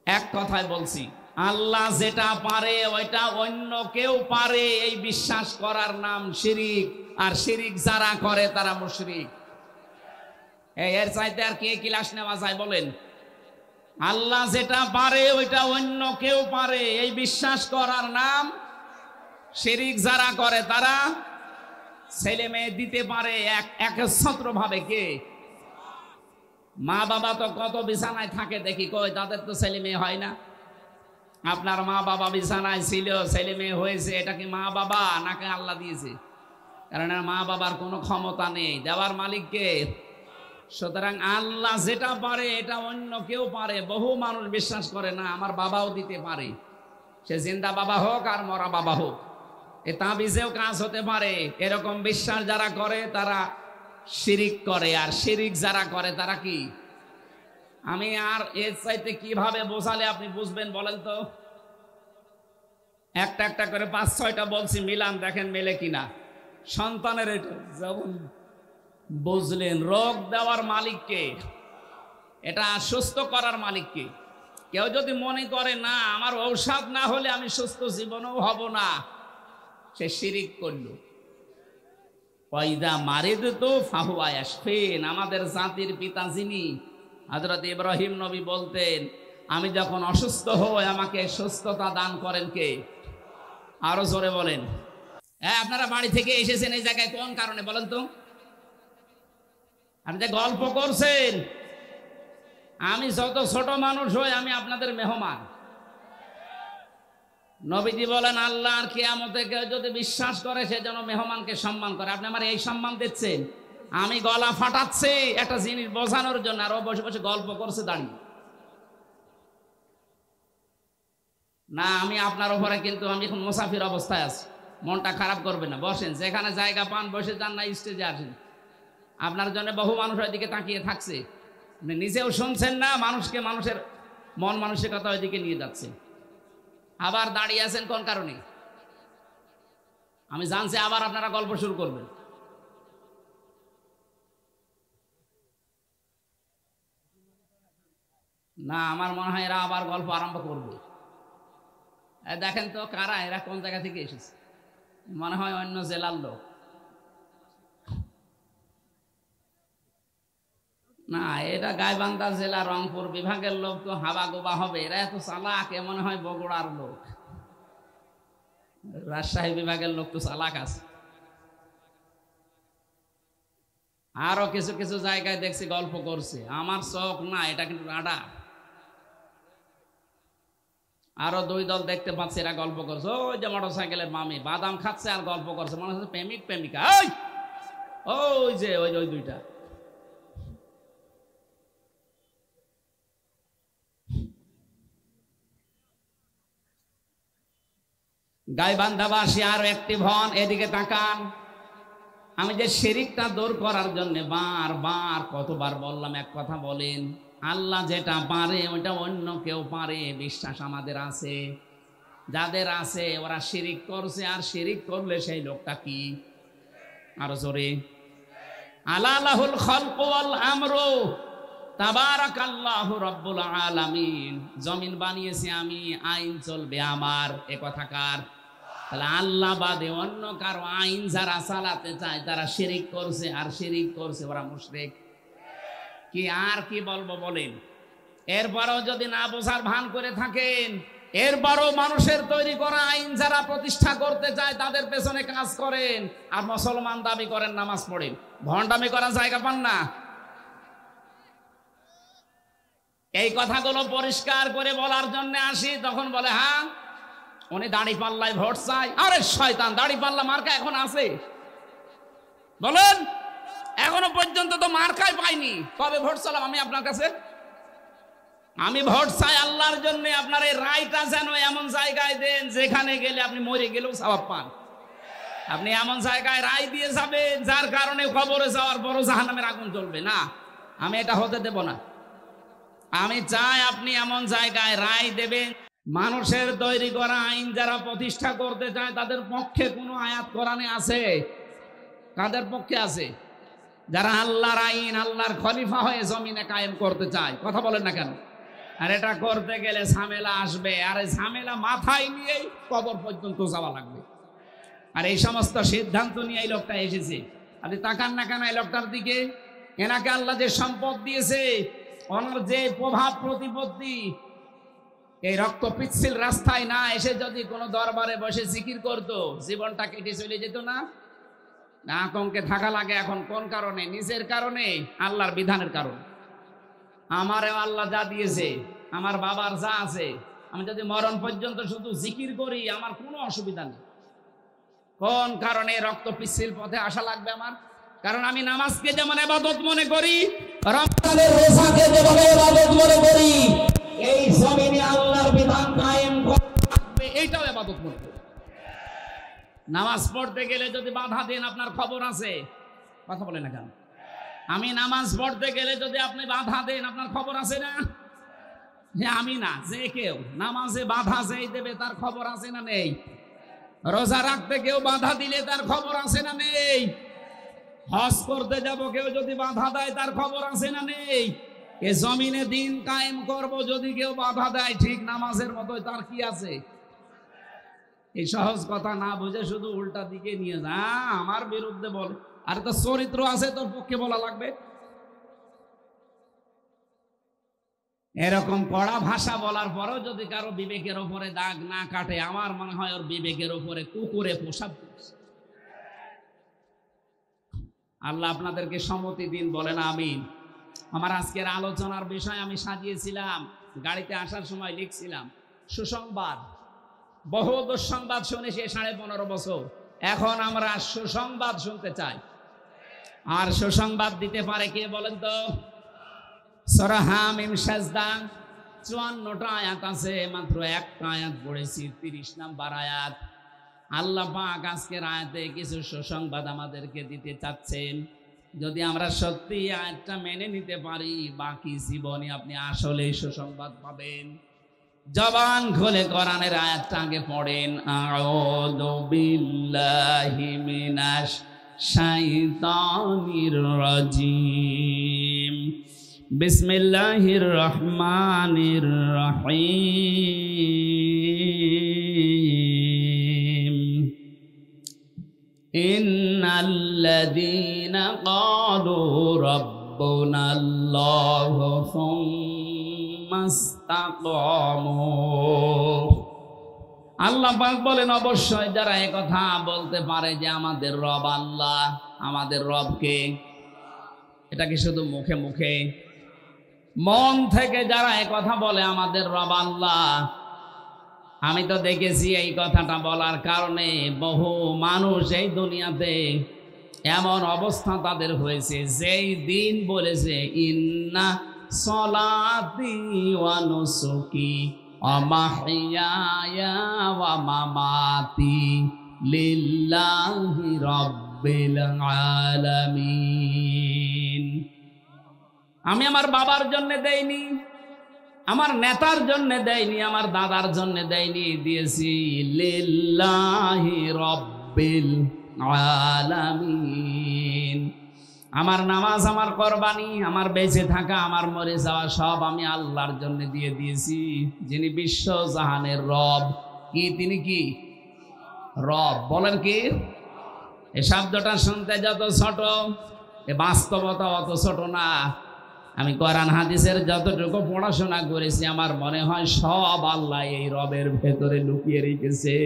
এক কথায় বলছি, আল্লাহ যেটা পারে ওইটা অন্য কেউ পারে, এই বিশ্বাস করার নাম শিরিক। আর শিরিক যারা করে তারা মুশরিক। এর চাইতে আর কে ক্লাস নেওয়া যায় বলেন? আল্লাহ যেটা পারে ওইটা অন্য কেউ পারে, এই বিশ্বাস করার নাম শিরিক। যারা করে তারা ছেলে মেয়ে দিতে পারে একচ্ছত্র ভাবে। কে? মা বাবা তো কত বিছানায় থাকে দেখি, কই তাদের তো ছেলে মেয়ে হয় না। আপনার মা বাবা বিছানায় ছিল, ছেলে মেয়ে হয়েছে, এটা কি মা বাবা নাকি আল্লাহ দিয়েছে? কারণ মা বাবার কোনো ক্ষমতা নেই, দেওয়ার মালিক কে? সুতরাং আল্লাহ যেটা পারে এটা অন্য কেউ পারে। বহু মানুষ বিশ্বাস করে না আমার বাবাও দিতে পারে, সে জিন্দা বাবা হোক আর মরা বাবা হোক, এ তাবিজেও কাজ হতে পারে। এরকম বিশ্বাস যারা করে তারা শিরিক করে। আর শিরিক যারা করে তারা কি? আমি আর এর চাইতে কিভাবে বোঝালে আপনি বুঝবেন বলেন তো? একটা একটা করে 5-6টা বলছি, মিলান দেখেন মেলে কিনা। সন্তানের এটা যেমন বুঝলেন, রোগ দেওয়ার মালিককে, এটা সুস্থ করার মালিককে। কেউ যদি মনে করে না আমার ঔষধ না হলে আমি সুস্থ জীবনেও হব না, সে শিরিক করলো। ওয়াইদা মারিদতু ফাহুয়া ইয়াশফিন। আমাদের জাতির পিতা যিনি, হযরত ইব্রাহিম নবী বলতেন, আমি যখন অসুস্থ হই আমাকে সুস্থতা দান করেন কে? আরো জোরে বলেন। হ্যাঁ, আপনারা বাড়ি থেকে এসেছেন এই জায়গায় কোন কারণে বলেন তো? আপনি যে গল্প করছেন, আমি যত ছোট মানুষ হই আমি আপনাদের মেহমান। নবীজি বলেন, আল্লাহর কিয়ামতে কেউ যদি বিশ্বাস করে সে যেন মেহমানকে সম্মান করে। আপনি আমার এই সম্মান দিচ্ছেন? আমি গলা ফাটাচ্ছি একটা জিনিস বোঝানোর জন্য, আর ও বসে বসে গল্প করছে দাঁড়িয়ে। না, আমি আপনার উপরে কিন্তু আমি এখন মুসাফির অবস্থায় আছি, মনটা খারাপ করবে না, বসেন, যেখানে জায়গা পান বসে যান, না স্টেজে আসেন। আপনার জন্য বহু মানুষ ওইদিকে তাকিয়ে থাকছে, আপনি নিজেও শুনছেন না, মানুষকে মানুষের মন মানসিকতা ওইদিকে নিয়ে যাচ্ছে। আবার দাঁড়িয়ে আছেন কোন কারণে? আমি জানছি আবার আপনারা গল্প শুরু করবেন। না, আমার মনে হয় এরা আবার গল্প আরম্ভ করবে। দেখেন তো কারা এরা, কোন জায়গা থেকে এসেছে? মনে হয় অন্য জেলার লোক। না, এটা গাইবান্ধা জেলা রংপুর বিভাগের লোক, তো হাবা গোবা হবে। এরা এত চালাক, মনে হয় বগুড়ার লোক। রাজশাহী বিভাগের লোক তো চালাক আছে। আরো কিছু কিছু জায়গায় দেখছি গল্প করছে, আমার চোখ না, এটা কিন্তু রাডার। আরো দুই দল দেখতে পাচ্ছি, এরা গল্প করছে। ওই যে মোটর সাইকেলের মামি বাদাম খাচ্ছে আর গল্প করছে, মনে হচ্ছে প্রেমিক প্রেমিকা। ওই যে ওই ওই দুইটা। গাইবান্ধাবাসী আরো অ্যাক্টিভ হন, এদিকে তাকান। আমি যে শিরিকটা দূর করার জন্য বারবার কতবার বললাম, এক কথা বলেন, আল্লাহ যেটা পারে ওইটা অন্য কেউ পারে, বিশ্বাস আমাদের আছে। যাদের আছে ওরা শিরিক করছে, আর শিরিক করলে সেই লোকটা কি? আরো জোরে, আলা লাহুল খালকু ওয়াল আমরু তাবারাকাল্লাহু রাব্বুল আলামিন। জমিন বানিয়েছি আমি, আইন চলবে আমার, এ কথা কার? তাহলে আল্লাহ বাদে অন্য কারো আইন যারা চালাতে চায় তারা শিরিক করছে, আর শিরিক করছে ওরা মুশরিক। কি আর কি বলবো বলেন? এরপরও যদি না বোঝার ভান করে থাকেন, এরপরও মানুষের তৈরি করা আইন যারা প্রতিষ্ঠা করতে চায় তাদের পেছনে কাজ করেন, আর মুসলমান দাবি করেন, নামাজ পড়েন, ভণ্ডামি করার জায়গা পান না। এই কথাগুলো পরিষ্কার করে বলার জন্য আসি, তখন বলে হ্যাঁ উনি দাড়ি পাল্লায় ভোট চাই। আরে শয়তান, দাড়ি পাল্লা মার্কা এখন আছে? বলেন, এখনো পর্যন্ত তো মার্কাই পাইনি, কবে ভোট চালাম আমি আপনার কাছে? আমি ভোট চাই আল্লাহর জন্য। আপনার এই রায়টা যেন এমন জায়গায় দেন যেখানে গেলে আপনি মরে গেলেও সওয়াব পান। আপনি এমন জায়গায় রায় দিয়ে যাবেন যার কারণে কবরে যাওয়ার বড় জাহান্নামের আগুন জ্বলবে না। আমি এটা হতে দেব না। আমি চাই আপনি এমন জায়গায় রায় দেবেন, মানুষের তৈরি করা আইন যারা প্রতিষ্ঠা করতে চায় তাদের পক্ষে কোনো আয়াত কোরআনে আছে? কাদের পক্ষে আছে? যারা আল্লাহর আইন, আল্লাহর খলিফা হয়ে জমিনে কায়েম করতে চায়। কথা বলেন না কেন? আর এটা করতে গেলে ঝামেলা আসবে, আর এই ঝামেলা মাথায় নিয়েই কবর পর্যন্ত যাওয়া লাগবে। আর এই সমস্ত সিদ্ধান্ত নিয়ে এই লোকটা এসেছে। আপনি তাকান না কেন এই লোকটার দিকে? এনাকে আল্লাহ যে সম্পদ দিয়েছে, ওনার যে প্রভাব প্রতিপত্তি, এই রক্ত পিচ্ছিল রাস্তায় না এসে যদি কোনো দরবারে বসে জিকির করতো, জীবনটা কেটে চলে যেত না? আতঙ্কে থাকা লাগে এখন কোন কারণে? নিজের কারণে, আল্লাহর বিধানের কারণে। আমারও আল্লাহ যা দিয়েছে, আমার বাবার যা আছে, আমি যদি মরণ পর্যন্ত শুধু জিকির করি আমার কোনো অসুবিধা নেই। কোন কারণে রক্ত পিচ্ছিল পথে আসা লাগবে আমার? কারণ আমি নামাজকে যেমন ইবাদত মনে করি, রমজানের রোজাকে যেমন ইবাদত মনে করি, এই জমিনে আল্লাহর বিধান কায়েম করবে এইটাও ইবাদত মনে করি। নামাজ পড়তে গেলে যদি বাধা দেন আপনার খবর আছে? কথা বলে না কেন? আমি নামাজ পড়তে গেলে যদি আপনি বাধা দেন আপনার খবর আছে না? আমি না, যে কেউ নামাজে বাধা যেই দেবে তার খবর আছে না নেই? রোজা রাখতে কেউ বাধা দিলে তার খবর আছে না নেই? হজ করতে যাব কেউ যদি বাধা দেয় তার খবর আছে না নেই? এ জমিনে দিন কায়েম করব যদি কেউ বাধা দেয়, ঠিক নামাজের মতোই তার কি আছে? এই সহজ কথা না বুঝে শুধু উল্টা দিকে নিয়ে যা, আমার বিরুদ্ধে বলে। আর তো চরিত্র আছে, তোর পক্ষে বলা লাগবে। এরকম কড়া ভাষা বলার পরেও যদি কারো বিবেকের উপরে দাগ না কাটে, আমার মনে হয় ওর বিবেকের উপরে কুকুরে পোশাক। আল্লাহ আপনাদেরকে সম্মতি দিন, বলেন আমিন। আমার আজকের আলোচনার বিষয় আমি সাজিয়েছিলাম, গাড়িতে আসার সময় লিখছিলাম সুসংবাদ। বহু দুঃসংবাদ শুনেছি 15.5 বছর, এখন আমরা সুসংবাদ শুনতে চাই। আর সুসংবাদ দিতে পারে কে বলেন তো? সূরা হামিম সাজদা 54টা আয়াত আছে, মাত্র একটা আয়াত পড়েছি, 30 নাম্বার আয়াত। আল্লাহ পাক আজকের আয়াতে কিছু সুসংবাদ আমাদেরকে দিতে চাচ্ছেন। যদি আমরা সত্যি আয়াতটা মেনে নিতে পারি, বাকি জীবনে আপনি আসলে সুসংবাদ পাবেন। জবান খুলে কোরআনের আয়াতটা আগে পড়েন। আউযু বিল্লাহি মিনাশ শাইতানির রাজিম। বিসমিল্লাহির রহমানির রহিম। ইন্নাল্লাযীনা ক্বালু রাব্বুনাল্লাহু সুম্মা ইসতাকামু। আল্লাহ পাক বলেন, অবশ্যই যারা এই কথা বলতে পারে যে আমাদের রব আল্লাহ, আমাদের রবকে, এটা কি শুধু মুখে মুখে? মন থেকে যারা এই কথা বলে আমাদের রব আল্লাহ, আমি তো দেখেছি এই কথাটা বলার কারণে বহু মানুষ এই দুনিয়াতে এমন অবস্থা তাদের হয়েছে, যেই দিন বলেছে ইন্না সলাতি ওয়া নুসুকি ওয়া মাহইয়ায়া ওয়া মামাতি লিল্লাহি রাব্বিল আলামিন। আমি আমার বাবার জন্য দেইনি, আমার নেতার জন্য দেয়নি, আমার দাদার জন্য দেয়নি, দিয়েছি লিল্লাহি রাব্বিল আলামিন। আমার নামাজ, আমার কুরবানি, আমার বেঁচে থাকা, আমার মরে যাওয়া সব আমি আল্লাহর জন্য দিয়ে দিয়েছি, যিনি বিশ্ব জাহানের রব। কি তিনি? কি রব? বলেন কি? এই শব্দটা শুনতে যত ছোট, এ বাস্তবতা অত ছোট না। আমি কোরআন হাদিসের যতটুকু পড়াশোনা করেছি, আমার মনে হয় সব আল্লাহ এই রবের ভেতরে লুকিয়ে রেখেছে।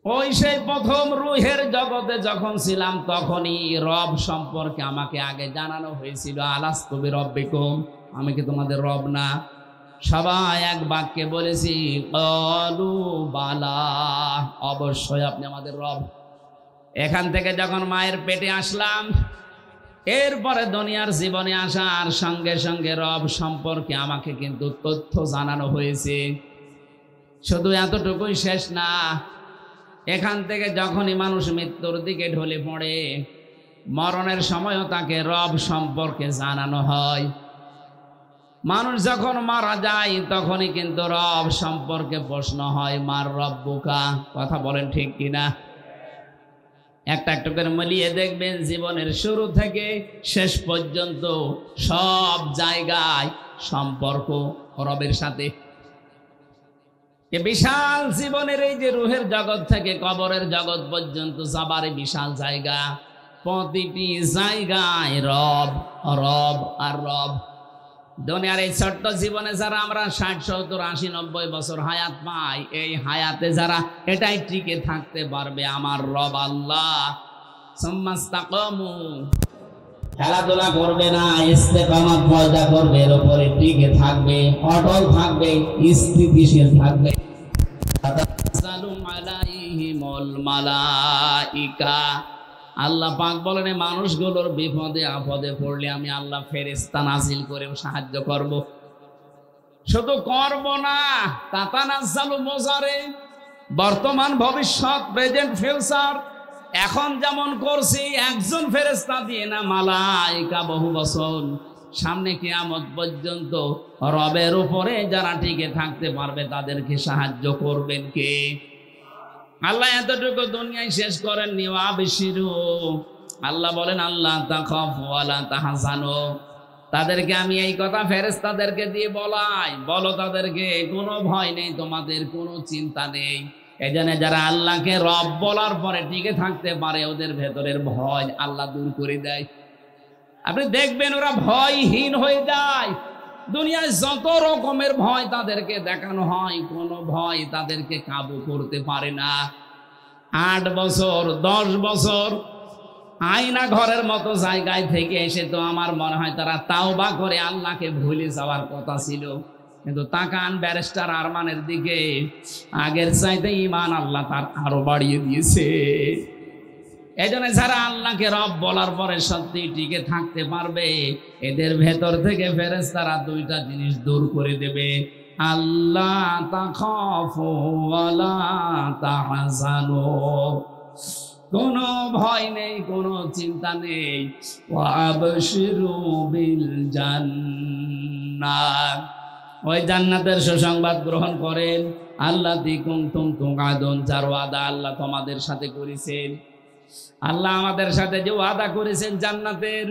ওই সেই প্রথম রুহের জগতে যখন ছিলাম, তখনই রব সম্পর্কে আমাকে আগে জানানো হয়েছিল, আলাস্তু বিরব্বিকুম, আমি কি তোমাদের রব না? সবাই এক বাক্যে বলেছি, ক্বালু বালা, অবশ্যই আপনি আমাদের রব। এখান থেকে যখন মায়ের পেটে আসলাম, এরপরে দুনিয়ার জীবনে আসার সঙ্গে সঙ্গে রব সম্পর্কে আমাকে কিন্তু তথ্য জানানো হয়েছে। শুধু এতটুকুই শেষ না, এখান থেকে যখনই মানুষ মৃত্যুর দিকে ঢলে পড়ে, মরণের সময়ও তাকে রব সম্পর্কে জানানো হয়। মানুষ যখন মারা যায়, তখনই কিন্তু রব সম্পর্কে প্রশ্ন হয়, মার রব্বুকা। কথা বলেন ঠিক কিনা? একটা একটা করে মিলিয়ে দেখবেন, জীবনের শুরু থেকে শেষ পর্যন্ত সব জায়গায় সম্পর্ক রবের সাথে। বিশাল জীবনের এই যে রুহের জগৎ থেকে কবরের জগৎ পর্যন্ত যাবার বিশাল জায়গা, প্রতিটি জায়গায় রব, রব আর রব। দুনিয়ার এই ছোট্ট জীবনে যারা আমরা 60, 70, 80, 90 বছর হায়াত পাই, এই হায়াতে যারা এটাই টিকে থাকতে পারবে, আমার রব আল্লাহ, সুম্মা ইসতাকামু, খেলাধুলা করবে না, ইস্তেকামত পয়দা করবে, এর উপরে টিকে থাকবে, অটল থাকবে, স্থিতিশীল থাকবে। তাতানাজ্জালু আলাইহিমুল মালাইকা, আল্লাহ পাক বলেন, মানুষগুলোর বিপদে আপদে পড়লে আমি আল্লাহ ফেরেশতা নাজিল করে সাহায্য করব। শুধু করব না, তাতানাজ্জালু মুজারে, বর্তমান ভবিষ্যৎ, প্রেজেন্ট ফিউচার, এখন যেমন করছি একজন ফেরেশতা দিয়ে না, মালাইকা বহু বছর সামনে কিয়ামত পর্যন্ত রবের উপরে যারা টিকে থাকতে পারবে তাদেরকে সাহায্য করবেন কে? আল্লাহ এতটুকু দুনিয়ায় শেষ করেননি। ওয়াবশিরু, আল্লাহ বলেন, আল্লাহ তাখাফু ওয়ালা তাহজানু, তাদেরকে আমি এই কথা ফেরেশতাদেরকে দিয়ে বলাই, বলো তাদেরকে কোনো ভয় নেই, তোমাদের কোনো চিন্তা নেই। এজন্য যারা আল্লাহকে রব বলার পরে টিকে থাকতে পারে ওদের ভেতরের ভয় আল্লাহ দূর করে দেয়। আপনি দেখবেন ওরা ভয়হীন হয়ে যায়। দুনিয়ায় যত রকমের ভয় তাদেরকে দেখানো হয়, কোনো ভয় তাদেরকে কাবু করতে পারে না। 8 বছর 10 বছর আয়না ঘরের মতো জায়গায় থেকে এসে তো আমার মনে হয় তারা তাওবা করে আল্লাহকে ভুলে যাওয়ার কথা ছিল। কিন্তু তাকান ব্যারিস্টার আরমানের দিকে, আগের চাইতে ঈমান আল্লাহ তার আরো বাড়িয়ে দিয়েছে। এই জন্য যারা আল্লাহকে রব বলার পরে সত্যি টিকে থাকতে পারবে, এদের ভেতর থেকে ফেরেশতারা 2টা জিনিস দূর করে দেবে। আল্লাহ তাখাফু ওয়ালা তাহজানু, কোনো ভয় নেই, কোনো চিন্তা নেই। ওয়াবশিরু বিল জান্নাহ, ওই জান্নাতের সুসংবাদ গ্রহণ করেন। আল্লাযী কুনতুম তুআদুন, যার ওয়াদা আল্লাহ তোমাদের সাথে করেছেন। আল্লাহ আমাদের সাথে যে ওয়াদা করেছেন জান্নাতের,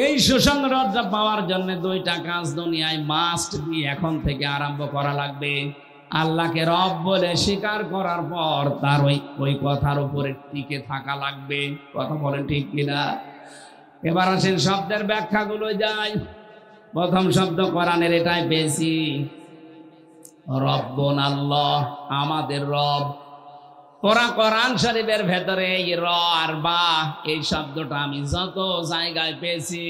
এই সুসংবাদটা পাওয়ার জন্য 2টা কাজ দুনিয়ায় মাস্ট বি এখন থেকে আরম্ভ করা লাগবে। আল্লাহকে রব বলে স্বীকার করার পর তার ওই কথার উপরে টিকে থাকা লাগবে। কথা বলেন ঠিক কিনা? এবার আসেন শব্দের ব্যাখ্যাগুলো যাই। প্রথম শব্দ কোরআনের এটাই পেয়েছি, রব্বুন আল্লাহ, আমাদের রব। কোরআন শরীফের ভেতরে এই র আর বা এই শব্দটা আমি যত জায়গায় পেয়েছি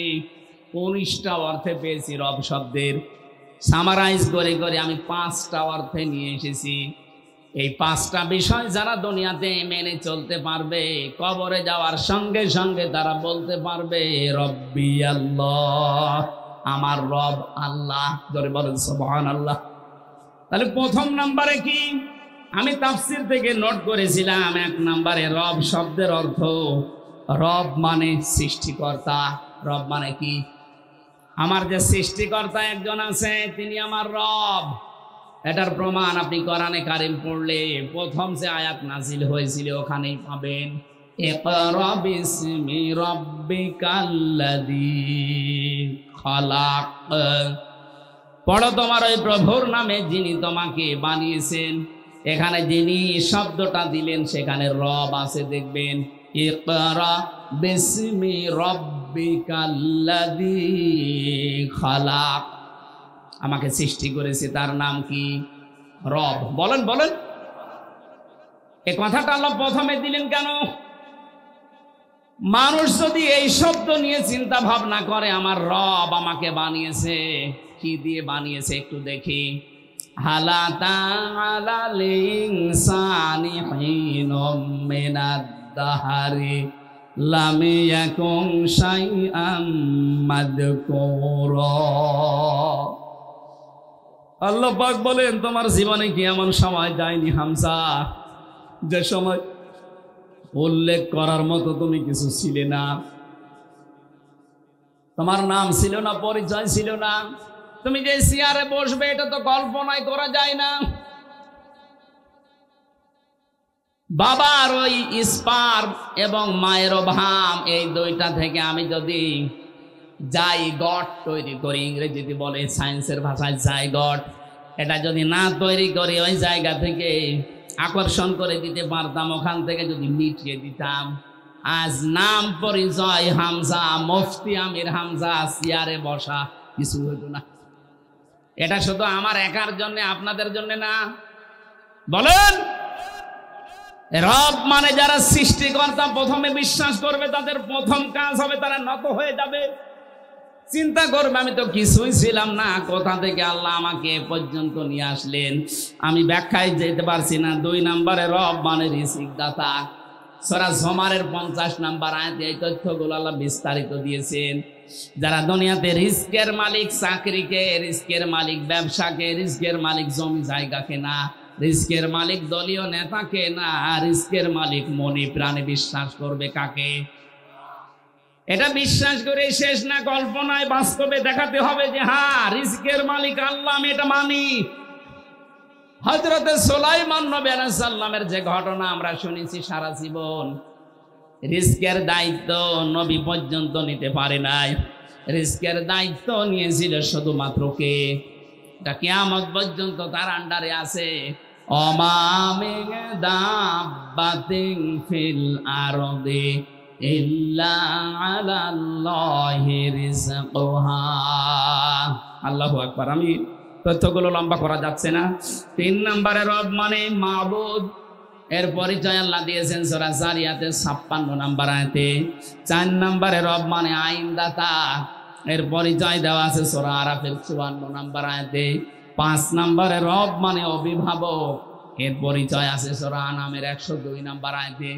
19টা অর্থে পেয়েছি। রব শব্দের সামারাইজ করে করে আমি 5টা অর্থে নিয়ে এসেছি। এই 5টা বিষয় যারা দুনিয়াতে মেনে চলতে পারবে, কবরে যাওয়ার সঙ্গে সঙ্গে তারা বলতে পারবে রব্বি আল্লাহ, আমার রব আল্লাহ। ধরে বলেন সুবহানাল্লাহ। তাহলে প্রথম নাম্বারে কি আমি তাফসীর থেকে নোট করেছিলাম, 1 নম্বরে রব শব্দের অর্থ, রব মানে সৃষ্টিকর্তা। রব মানে কি? আমার যে সৃষ্টিকর্তা একজন আছে তিনি আমার রব। এটার প্রমাণ আপনি কোরআনে কারিম পড়লে প্রথম যে আয়াত নাজিল হয়েছিল ওখানেই পাবেন, ইকরা বিসমি রাব্বিকাল্লাযী খালাক। পড়ো তোমার ওই প্রভুর নামে যিনি তোমাকে বানিয়েছেন। এখানে যিনি শব্দটা দিলেন সেখানে রব আছে, দেখবেন ইকরা বিসমি রাব্বিকাল্লাযী খালাক। আমাকে সৃষ্টি করেছে, তার নাম কি? রব। বলেন বলেন, এই কথাটা আল্লাহ প্রথমে দিলেন কেন? মানুষ যদি এই শব্দ নিয়ে চিন্তা ভাবনা করে আমার রব আমাকে বানিয়েছে, কি দিয়ে বানিয়েছে একটু দেখি। হালাতা আলাল ইনসানি হিনুম মিনাদ দাহারি লাম ইয়াকুন শাইআম মাযকুরা। আল্লাহ পাক বলেন তোমার জীবনে কি এমন সময় যায়নি হামজা, যে সময় উল্লেখ করার মতো তুমি কিছু ছিলে না? তোমার নাম ছিল না, পরিচয় ছিল না। তুমি যে চেয়ারে বসবে এটা তো কল্পনাই করা যায় না। বাবার ওই স্পার্ম এবং মায়ের ভাম, এই 2টা থেকে আমি যদি জাইগট তৈরি করি, ইংরেজিতে বলে সায়েন্সের ভাষায় জাইগট, এটা যদি না তৈরি করি ওই জায়গা থেকে আকর্ষণ করে দিতে পারতাম, ওখান থেকে যদি মিটিয়ে দিতাম, আজ নাম পরিচয় হামজা, মুফতি আমির হামজা, চেয়ারে বসা কিছু হতো না। এটা শুধু আমার একার জন্য, আপনাদের জন্য না। বলেন, রব মানে যারা সৃষ্টিকর্তা প্রথমে বিশ্বাস করবে তাদের প্রথম কাজ হবে তারা নত হয়ে যাবে, চিন্তা করবে আমি তো কিছুই ছিলাম না, কোথা থেকে আল্লাহ আমাকে এ পর্যন্ত নিয়ে আসলেন, আমি ব্যাখ্যায় যেতে পারছি না। 2 নম্বরে রব মানে রিজিক দাতা। সূরা জুমারের 50 নম্বর আয়াতে এই তথ্যগুলো আল্লাহ বিস্তারিত দিয়েছেন। যারা দুনিয়াতে রিস্কের মালিক চাকরিকে, রিস্কের মালিক ব্যবসাকে, রিস্কের মালিক জমি জায়গাকে না, রিস্কের মালিক দলীয় নেতাকে না, রিস্কের মালিক মনে প্রাণে বিশ্বাস করবে কাকে? এটা বিশ্বাস করে শেষ না, কল্পনায় বাস্তবে দেখাতে হবে যে হ্যাঁ রিস্কের মালিক আল্লাহ, আমি এটা মানি। হযরতে সুলাইমান নবী আলাইহিস সালামের যে ঘটনা আমরা শুনেছি সারা জীবন, রিস্কের দায়িত্ব নবী পর্যন্ত নিতে পারে নাই। রিস্কের দায়িত্ব নিয়েছিল শুধুমাত্র কে? এটা কিয়ামত পর্যন্ত তার আন্ডারে আছে। ওমা মিন দাব্বাতিন ফিল আরদি ইল্লা আলাল্লাহি রিজকুহা। আল্লাহু আকবার। আমি তথ্যগুলো লম্বা করা যাচ্ছে না। 3 নম্বরে রব মানে মাবুদ, এর পরিচয় আল্লাহ দিয়েছেন সূরা জারিয়াতের 56 নম্বর আয়াতে। 4 নম্বরে রব মানে আইনদাতা, এর পরিচয় দেওয়া আছে সূরা আরাফের 54 নম্বর আয়াতে। 5 নম্বরে রব মানে অভিভাবক, এর পরিচয় আছে সূরা আনামের 102 নম্বর আয়াতে।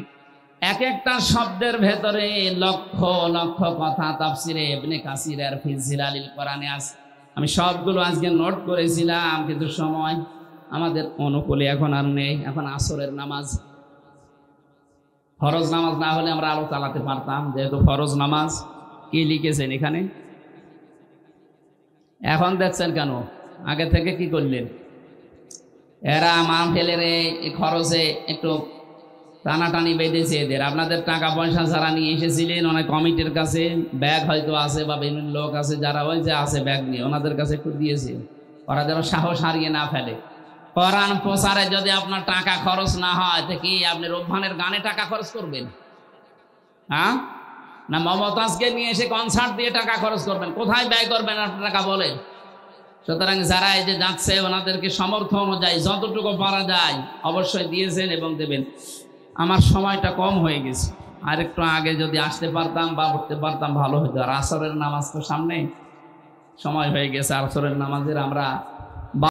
এক একটা শব্দের ভেতরে লক্ষ লক্ষ কথা তাফসিরে ইবনে কাসির আর ফি জিলালিল কোরআনে আছে। আমি সবগুলো আজকে নোট করেছিলাম, কিন্তু সময় আমাদের অনুকূলে এখন আর নেই। এখন আসরের নামাজ, ফরজ নামাজ না হলে আমরা আলো চালাতে পারতাম, যেহেতু ফরজ নামাজ। কি লিখেছেন এখানে? এখন দেখছেন কেন? আগে থেকে কি করলেন? এরা মাহফিলের এই খরচে একটু টানাটানি বেঁধেছে এদের। আপনাদের টাকা পয়সা যারা নিয়ে এসেছিলেন অনেক কমিটির কাছে, ব্যাগ হয়তো আছে বা বিভিন্ন লোক আছে যারা ওই যে আছে ব্যাগ নিয়ে, ওনাদের কাছে একটু দিয়েছে, ওরা যেন সাহস হারিয়ে না ফেলে। কোরআন প্রচারে যদি আপনার টাকা খরচ না হয় তো কি আপনি রোববানের গানে টাকা খরচ করবেন? হ্যাঁ, না মমতাজকে নিয়ে এসে কনসার্ট দিয়ে টাকা খরচ করবেন? কোথায় ব্যয় করবেন আপনার টাকা বলেন? সুতরাং যারা এই যে যাচ্ছে ওনাদেরকে সামর্থ্য অনুযায়ী যতটুকু পারা যায় অবশ্যই দিয়েছেন এবং দেবেন। আমার সময়টা কম হয়ে গেছে, আর একটু আগে যদি আসতে পারতাম বা উঠতে পারতাম ভালো হতো। আর আসরের নামাজ তো সামনে, সময় হয়ে গেছে আসরের নামাজের। আমরা